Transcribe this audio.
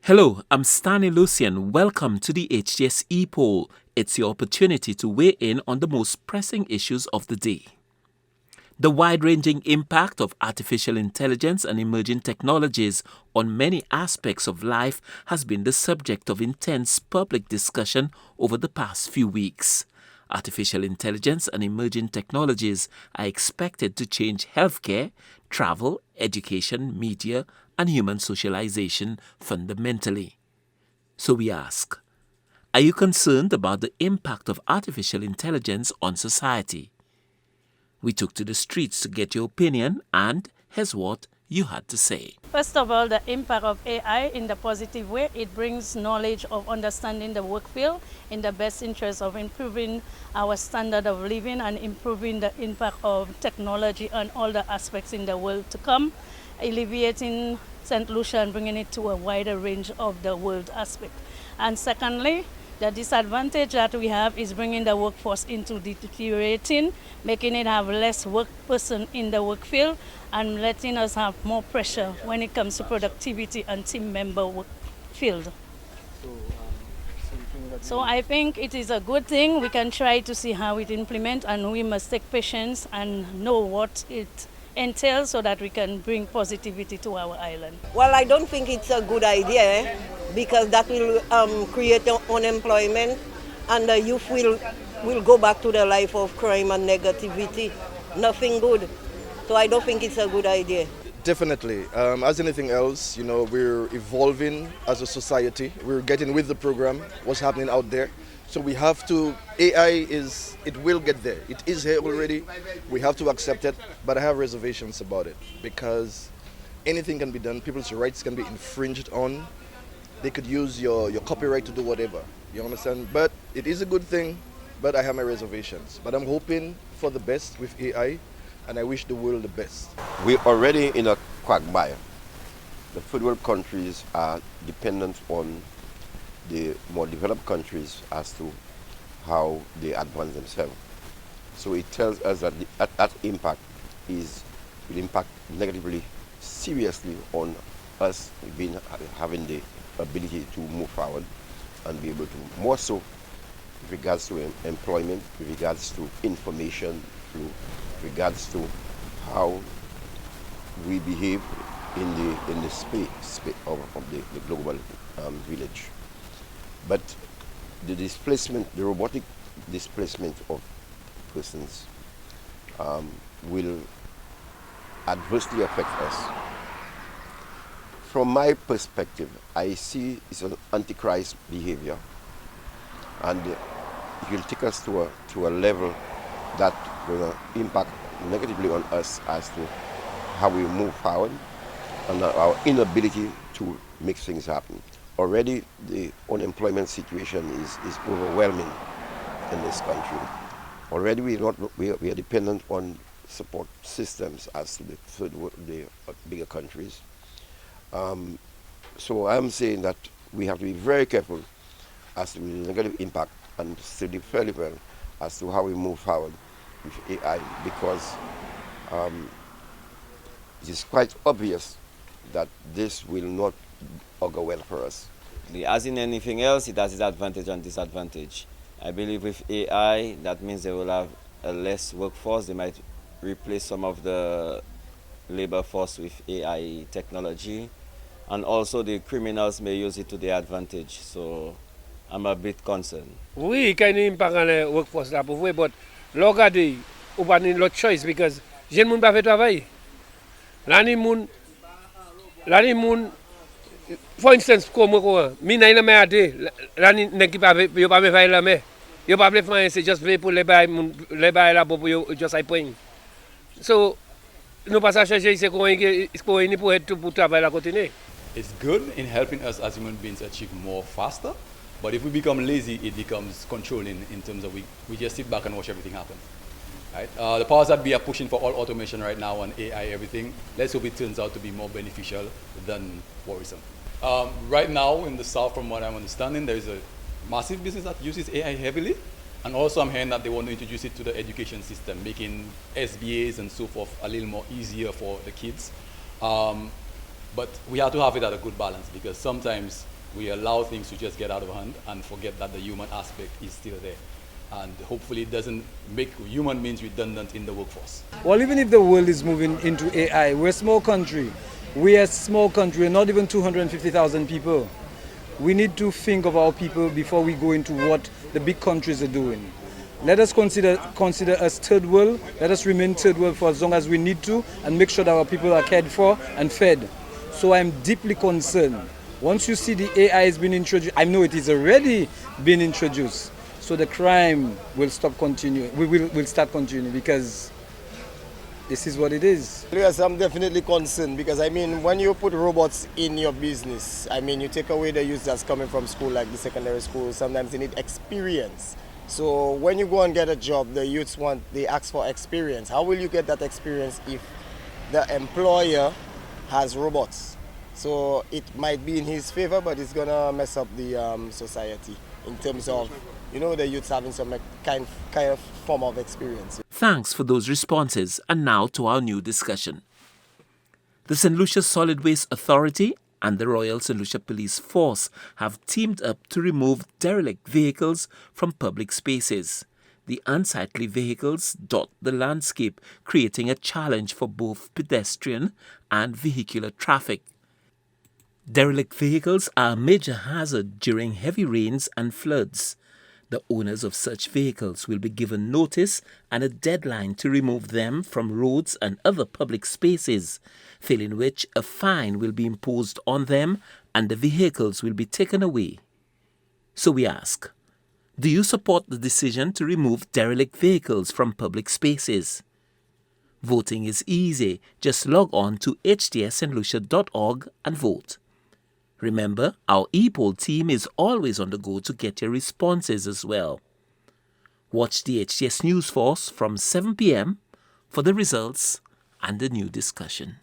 Hello, I'm Stanley Lucian. Welcome to the HGSE poll. It's your opportunity to weigh in on the most pressing issues of the day. The wide-ranging impact of artificial intelligence and emerging technologies on many aspects of life has been the subject of intense public discussion over the past few weeks. Artificial intelligence and emerging technologies are expected to change healthcare, travel, education, media, and human socialization fundamentally. So we ask, are you concerned about the impact of artificial intelligence on society? We took to the streets to get your opinion, and here's what you had to say. First of all, the impact of AI in the positive way, it brings knowledge of understanding the work field in the best interest of improving our standard of living and improving the impact of technology on all the aspects in the world to come, alleviating St. Lucia and bringing it to a wider range of the world aspect. And secondly, the disadvantage that we have is bringing the workforce into deteriorating, making it have less work person in the work field and letting us have more pressure when it comes to productivity and team member work field. So I think it is a good thing. We can try to see how it implements, and we must take patience and know what it entails so that we can bring positivity to our island. Well, I don't think it's a good idea because that will create unemployment, and the youth will go back to the life of crime and negativity. Nothing good. So I don't think it's a good idea. Definitely. As anything else, we're evolving as a society. We're getting with the program, what's happening out there. So we have to, it will get there. It is here already. We have to accept it, but I have reservations about it because anything can be done. People's rights can be infringed on. They could use your copyright to do whatever. You understand? But it is a good thing, but I have my reservations. But I'm hoping for the best with AI, and I wish the world the best. We're already in a quagmire. The third world countries are dependent on the more developed countries as to how they advance themselves. So it tells us that that impact will impact negatively, seriously on us having the ability to move forward and be able to, more so with regards to employment, with regards to information flow, with regards to how we behave in the space of the global village. But the displacement, the robotic displacement of persons will adversely affect us. From my perspective, I see it's an antichrist behavior, and it will take us to a level that will impact negatively on us as to how we move forward and our inability to make things happen. Already the unemployment situation is overwhelming in this country. Already we are dependent on support systems as to the bigger countries. So I'm saying that we have to be very careful as to the negative impact and study fairly well as to how we move forward with AI, because it is quite obvious that this will not augur well for us. As in anything else, it has its advantage and disadvantage. I believe with AI, that means they will have a less workforce. They might replace some of the labor force with AI technology. And also the criminals may use it to their advantage. So I'm a bit concerned. Oui, il y a un impact dans le workforce là pour vrai, but regardez, ou pas une autre choice because jeune monde pas fait travail. L'année monde for instance comme mina ina me ade l'année nèg qui pas yo pas me faire la mer. Yo pas faire c'est just pour les bail là pour yo just I point. So nous pas ça changer c'est quoi pour être pour travailler à côté. It's good in helping us as human beings achieve more faster, but if we become lazy, it becomes controlling in terms of we just sit back and watch everything happen. Right? The powers that be are pushing for all automation right now and AI, everything. Let's hope it turns out to be more beneficial than worrisome. Right now in the South, from what I'm understanding, there is a massive business that uses AI heavily. And also I'm hearing that they want to introduce it to the education system, making SBAs and so forth a little more easier for the kids. But we have to have it at a good balance, because sometimes we allow things to just get out of hand and forget that the human aspect is still there. And hopefully it doesn't make human beings redundant in the workforce. Well, even if the world is moving into AI, we're a small country. We're a small country, not even 250,000 people. We need to think of our people before we go into what the big countries are doing. Let us consider us third world. Let us remain third world for as long as we need to and make sure that our people are cared for and fed. So I'm deeply concerned. Once you see the AI has been introduced, I know it is already been introduced. So the crime will stop continuing. Will start continuing because this is what it is. Yes, I'm definitely concerned because I mean, when you put robots in your business, I mean, you take away the youth that's coming from school, like the secondary school. Sometimes they need experience. So when you go and get a job, the youths they ask for experience. How will you get that experience if the employer has robots? So it might be in his favor, but it's gonna mess up the society in terms of, you know, the youths having some kind of form of experience. Thanks for those responses. And now to our new discussion. The St. Lucia Solid Waste Authority and the Royal St. Lucia Police Force have teamed up to remove derelict vehicles from public spaces. The unsightly vehicles dot the landscape, creating a challenge for both pedestrian and vehicular traffic. Derelict vehicles are a major hazard during heavy rains and floods. The owners of such vehicles will be given notice and a deadline to remove them from roads and other public spaces, failing which a fine will be imposed on them and the vehicles will be taken away. So we ask, do you support the decision to remove derelict vehicles from public spaces? Voting is easy. Just log on to htsstlucia.org and vote. Remember, our e-poll team is always on the go to get your responses as well. Watch the HTS News Force from 7 p.m. for the results and the new discussion.